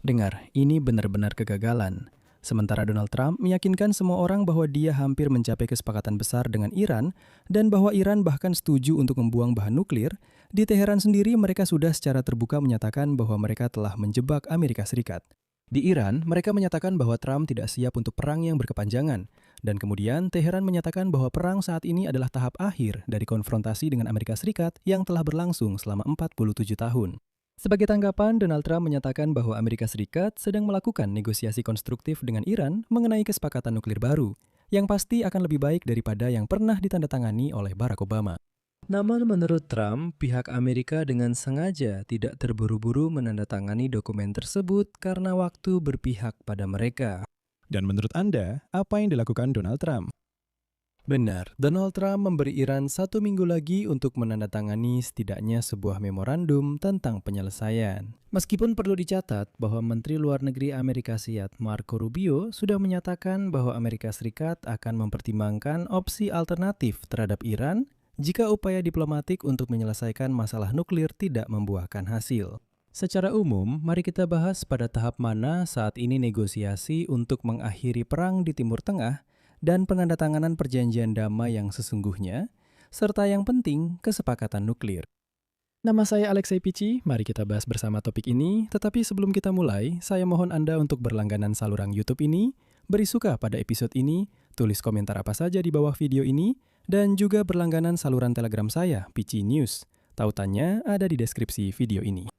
Dengar, ini benar-benar kegagalan. Sementara Donald Trump meyakinkan semua orang bahwa dia hampir mencapai kesepakatan besar dengan Iran dan bahwa Iran bahkan setuju untuk membuang bahan nuklir, di Teheran sendiri mereka sudah secara terbuka menyatakan bahwa mereka telah menjebak Amerika Serikat. Di Iran, mereka menyatakan bahwa Trump tidak siap untuk perang yang berkepanjangan. Dan kemudian Teheran menyatakan bahwa perang saat ini adalah tahap akhir dari konfrontasi dengan Amerika Serikat yang telah berlangsung selama 47 tahun. Sebagai tanggapan, Donald Trump menyatakan bahwa Amerika Serikat sedang melakukan negosiasi konstruktif dengan Iran mengenai kesepakatan nuklir baru, yang pasti akan lebih baik daripada yang pernah ditandatangani oleh Barack Obama. Namun menurut Trump, pihak Amerika dengan sengaja tidak terburu-buru menandatangani dokumen tersebut karena waktu berpihak pada mereka. Dan menurut Anda, apa yang dilakukan Donald Trump? Benar, Donald Trump memberi Iran 1 minggu lagi untuk menandatangani setidaknya sebuah memorandum tentang penyelesaian. Meskipun perlu dicatat bahwa Menteri Luar Negeri Amerika Serikat Marco Rubio sudah menyatakan bahwa Amerika Serikat akan mempertimbangkan opsi alternatif terhadap Iran jika upaya diplomatik untuk menyelesaikan masalah nuklir tidak membuahkan hasil. Secara umum, mari kita bahas pada tahap mana saat ini negosiasi untuk mengakhiri perang di Timur Tengah dan penandatanganan perjanjian damai yang sesungguhnya, serta yang penting, kesepakatan nuklir. Nama saya Alexei Pici, mari kita bahas bersama topik ini, tetapi sebelum kita mulai, saya mohon Anda untuk berlangganan saluran YouTube ini, beri suka pada episode ini, tulis komentar apa saja di bawah video ini, dan juga berlangganan saluran Telegram saya, Pici News. Tautannya ada di deskripsi video ini.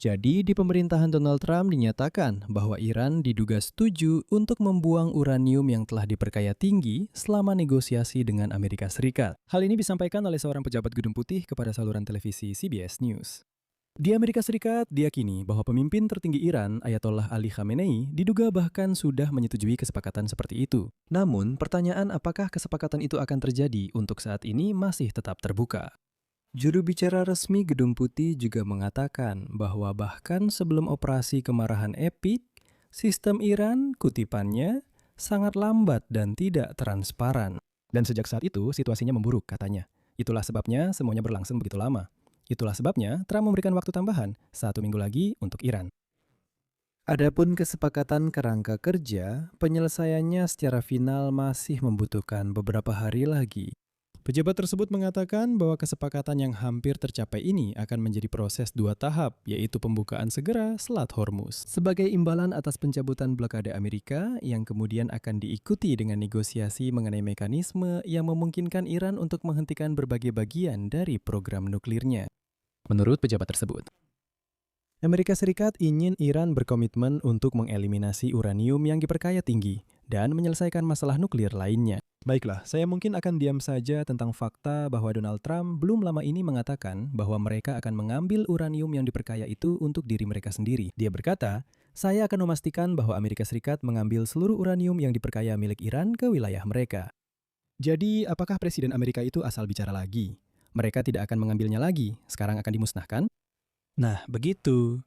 Jadi, di pemerintahan Donald Trump dinyatakan bahwa Iran diduga setuju untuk membuang uranium yang telah diperkaya tinggi selama negosiasi dengan Amerika Serikat. Hal ini disampaikan oleh seorang pejabat Gedung Putih kepada saluran televisi CBS News. Di Amerika Serikat, diyakini bahwa pemimpin tertinggi Iran, Ayatollah Ali Khamenei, diduga bahkan sudah menyetujui kesepakatan seperti itu. Namun, pertanyaan apakah kesepakatan itu akan terjadi untuk saat ini masih tetap terbuka. Juru bicara resmi Gedung Putih juga mengatakan bahwa bahkan sebelum operasi kemarahan Epic, sistem Iran, kutipannya, sangat lambat dan tidak transparan. Dan sejak saat itu, situasinya memburuk, katanya. Itulah sebabnya semuanya berlangsung begitu lama. Itulah sebabnya Trump memberikan waktu tambahan 1 minggu lagi untuk Iran. Adapun kesepakatan kerangka kerja, penyelesaiannya secara final masih membutuhkan beberapa hari lagi. Pejabat tersebut mengatakan bahwa kesepakatan yang hampir tercapai ini akan menjadi proses 2 tahap, yaitu pembukaan segera Selat Hormuz. Sebagai imbalan atas pencabutan blokade Amerika yang kemudian akan diikuti dengan negosiasi mengenai mekanisme yang memungkinkan Iran untuk menghentikan berbagai bagian dari program nuklirnya. Menurut pejabat tersebut, Amerika Serikat ingin Iran berkomitmen untuk mengeliminasi uranium yang diperkaya tinggi dan menyelesaikan masalah nuklir lainnya. Baiklah, saya mungkin akan diam saja tentang fakta bahwa Donald Trump belum lama ini mengatakan bahwa mereka akan mengambil uranium yang diperkaya itu untuk diri mereka sendiri. Dia berkata, "Saya akan memastikan bahwa Amerika Serikat mengambil seluruh uranium yang diperkaya milik Iran ke wilayah mereka." Jadi, apakah Presiden Amerika itu asal bicara lagi? Mereka tidak akan mengambilnya lagi, sekarang akan dimusnahkan? Nah, begitu.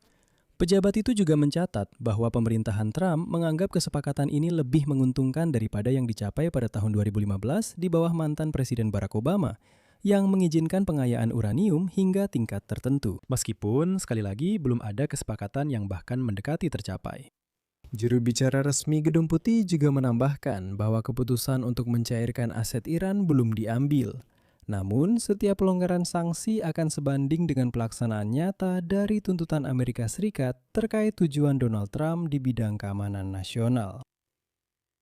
Pejabat itu juga mencatat bahwa pemerintahan Trump menganggap kesepakatan ini lebih menguntungkan daripada yang dicapai pada tahun 2015 di bawah mantan Presiden Barack Obama, yang mengizinkan pengayaan uranium hingga tingkat tertentu. Meskipun, sekali lagi, belum ada kesepakatan yang bahkan mendekati tercapai. Juru bicara resmi Gedung Putih juga menambahkan bahwa keputusan untuk mencairkan aset Iran belum diambil. Namun, setiap pelonggaran sanksi akan sebanding dengan pelaksanaan nyata dari tuntutan Amerika Serikat terkait tujuan Donald Trump di bidang keamanan nasional.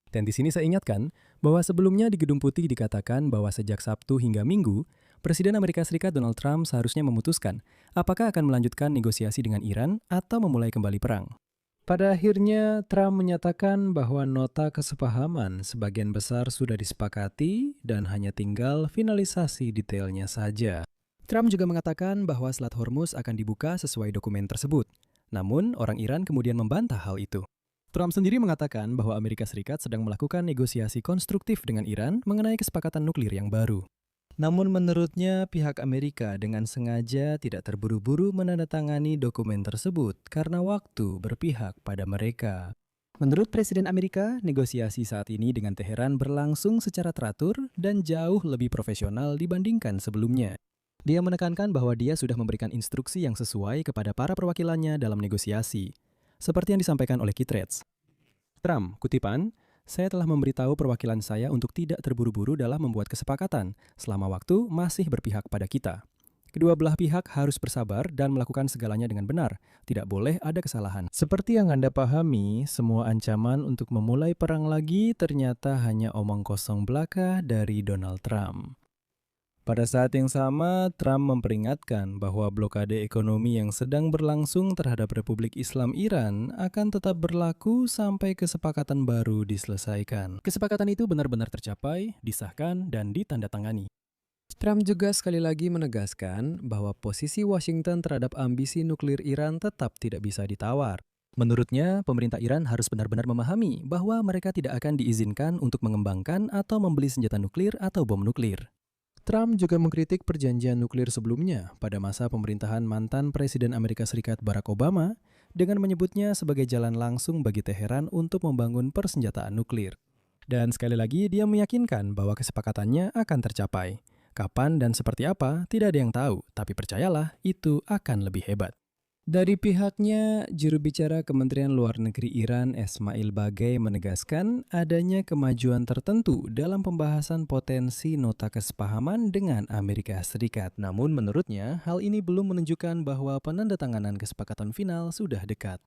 Dan di sini saya ingatkan bahwa sebelumnya di Gedung Putih dikatakan bahwa sejak Sabtu hingga Minggu, Presiden Amerika Serikat Donald Trump seharusnya memutuskan apakah akan melanjutkan negosiasi dengan Iran atau memulai kembali perang. Pada akhirnya, Trump menyatakan bahwa nota kesepahaman sebagian besar sudah disepakati dan hanya tinggal finalisasi detailnya saja. Trump juga mengatakan bahwa Selat Hormuz akan dibuka sesuai dokumen tersebut. Namun, orang Iran kemudian membantah hal itu. Trump sendiri mengatakan bahwa Amerika Serikat sedang melakukan negosiasi konstruktif dengan Iran mengenai kesepakatan nuklir yang baru. Namun menurutnya pihak Amerika dengan sengaja tidak terburu-buru menandatangani dokumen tersebut karena waktu berpihak pada mereka. Menurut Presiden Amerika, negosiasi saat ini dengan Teheran berlangsung secara teratur dan jauh lebih profesional dibandingkan sebelumnya. Dia menekankan bahwa dia sudah memberikan instruksi yang sesuai kepada para perwakilannya dalam negosiasi, seperti yang disampaikan oleh Kittredge. Trump, kutipan, "Saya telah memberitahu perwakilan saya untuk tidak terburu-buru dalam membuat kesepakatan selama waktu masih berpihak pada kita. Kedua belah pihak harus bersabar dan melakukan segalanya dengan benar. Tidak boleh ada kesalahan." Seperti yang Anda pahami, semua ancaman untuk memulai perang lagi ternyata hanya omong kosong belaka dari Donald Trump. Pada saat yang sama, Trump memperingatkan bahwa blokade ekonomi yang sedang berlangsung terhadap Republik Islam Iran akan tetap berlaku sampai kesepakatan baru diselesaikan. Kesepakatan itu benar-benar tercapai, disahkan, dan ditandatangani. Trump juga sekali lagi menegaskan bahwa posisi Washington terhadap ambisi nuklir Iran tetap tidak bisa ditawar. Menurutnya, pemerintah Iran harus benar-benar memahami bahwa mereka tidak akan diizinkan untuk mengembangkan atau membeli senjata nuklir atau bom nuklir. Trump juga mengkritik perjanjian nuklir sebelumnya pada masa pemerintahan mantan Presiden Amerika Serikat Barack Obama dengan menyebutnya sebagai jalan langsung bagi Teheran untuk membangun persenjataan nuklir. Dan sekali lagi dia meyakinkan bahwa kesepakatannya akan tercapai. Kapan dan seperti apa tidak ada yang tahu, tapi percayalah itu akan lebih hebat. Dari pihaknya, juru bicara Kementerian Luar Negeri Iran Esmail Bagei menegaskan adanya kemajuan tertentu dalam pembahasan potensi nota kesepahaman dengan Amerika Serikat. Namun menurutnya, hal ini belum menunjukkan bahwa penandatanganan kesepakatan final sudah dekat.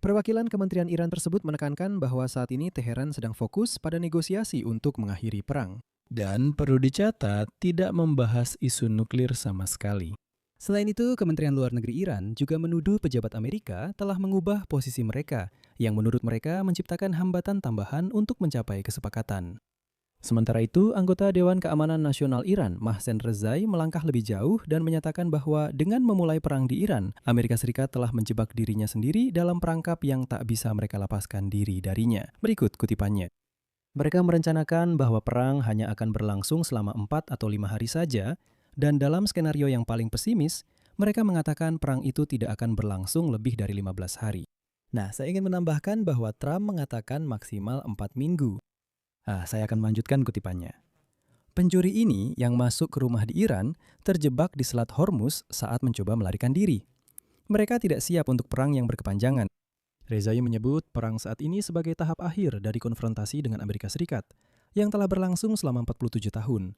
Perwakilan Kementerian Iran tersebut menekankan bahwa saat ini Teheran sedang fokus pada negosiasi untuk mengakhiri perang. Dan perlu dicatat, tidak membahas isu nuklir sama sekali. Selain itu, Kementerian Luar Negeri Iran juga menuduh pejabat Amerika telah mengubah posisi mereka, yang menurut mereka menciptakan hambatan tambahan untuk mencapai kesepakatan. Sementara itu, anggota Dewan Keamanan Nasional Iran, Mohsen Rezai, melangkah lebih jauh dan menyatakan bahwa dengan memulai perang di Iran, Amerika Serikat telah menjebak dirinya sendiri dalam perangkap yang tak bisa mereka lepaskan diri darinya. Berikut kutipannya. Mereka merencanakan bahwa perang hanya akan berlangsung selama 4 atau 5 hari saja, dan dalam skenario yang paling pesimis, mereka mengatakan perang itu tidak akan berlangsung lebih dari 15 hari. Nah, saya ingin menambahkan bahwa Trump mengatakan maksimal 4 minggu. Saya akan melanjutkan kutipannya. Pencuri ini yang masuk ke rumah di Iran terjebak di Selat Hormuz saat mencoba melarikan diri. Mereka tidak siap untuk perang yang berkepanjangan. Rezai menyebut perang saat ini sebagai tahap akhir dari konfrontasi dengan Amerika Serikat yang telah berlangsung selama 47 tahun.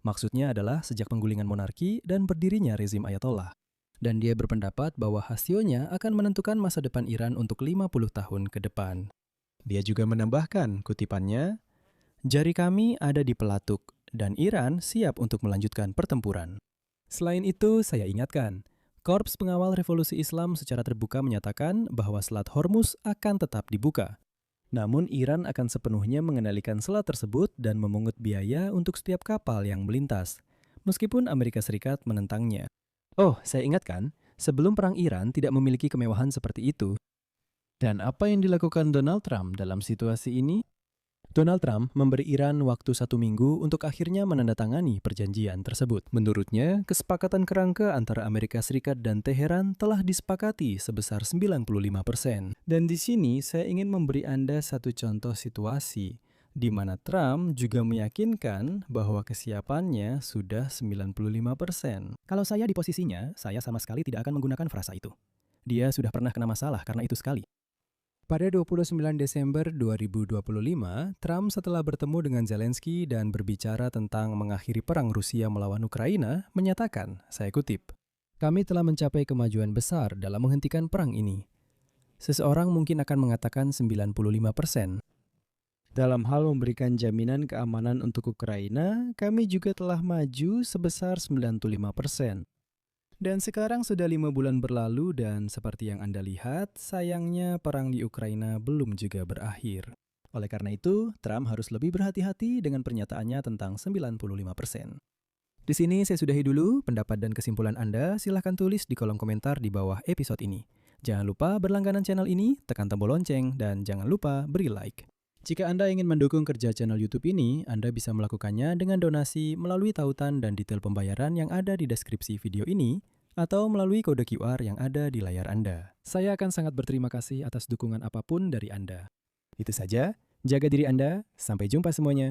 Maksudnya adalah sejak penggulingan monarki dan berdirinya rezim Ayatollah. Dan dia berpendapat bahwa hasilnya akan menentukan masa depan Iran untuk 50 tahun ke depan. Dia juga menambahkan kutipannya, "Jari kami ada di pelatuk dan Iran siap untuk melanjutkan pertempuran." Selain itu, saya ingatkan, Korps Pengawal Revolusi Islam secara terbuka menyatakan bahwa Selat Hormuz akan tetap dibuka. Namun Iran akan sepenuhnya mengendalikan selat tersebut dan memungut biaya untuk setiap kapal yang melintas, meskipun Amerika Serikat menentangnya. Oh, saya ingatkan, sebelum perang Iran tidak memiliki kemewahan seperti itu. Dan apa yang dilakukan Donald Trump dalam situasi ini? Donald Trump memberi Iran waktu 1 minggu untuk akhirnya menandatangani perjanjian tersebut. Menurutnya, kesepakatan kerangka antara Amerika Serikat dan Teheran telah disepakati sebesar 95%. Dan di sini saya ingin memberi Anda satu contoh situasi di mana Trump juga meyakinkan bahwa kesiapannya sudah 95%. Kalau saya di posisinya, saya sama sekali tidak akan menggunakan frasa itu. Dia sudah pernah kena masalah karena itu sekali. Pada 29 Desember 2025, Trump setelah bertemu dengan Zelensky dan berbicara tentang mengakhiri perang Rusia melawan Ukraina, menyatakan, saya kutip, "Kami telah mencapai kemajuan besar dalam menghentikan perang ini. Seseorang mungkin akan mengatakan 95%. Dalam hal memberikan jaminan keamanan untuk Ukraina, kami juga telah maju sebesar 95%. Dan sekarang sudah 5 bulan berlalu dan seperti yang Anda lihat, sayangnya perang di Ukraina belum juga berakhir. Oleh karena itu, Trump harus lebih berhati-hati dengan pernyataannya tentang 95%. Di sini saya sudahi dulu, pendapat dan kesimpulan Anda silahkan tulis di kolom komentar di bawah episode ini. Jangan lupa berlangganan channel ini, tekan tombol lonceng, dan jangan lupa beri like. Jika Anda ingin mendukung kerja channel YouTube ini, Anda bisa melakukannya dengan donasi melalui tautan dan detail pembayaran yang ada di deskripsi video ini, atau melalui kode QR yang ada di layar Anda. Saya akan sangat berterima kasih atas dukungan apapun dari Anda. Itu saja, jaga diri Anda, sampai jumpa semuanya.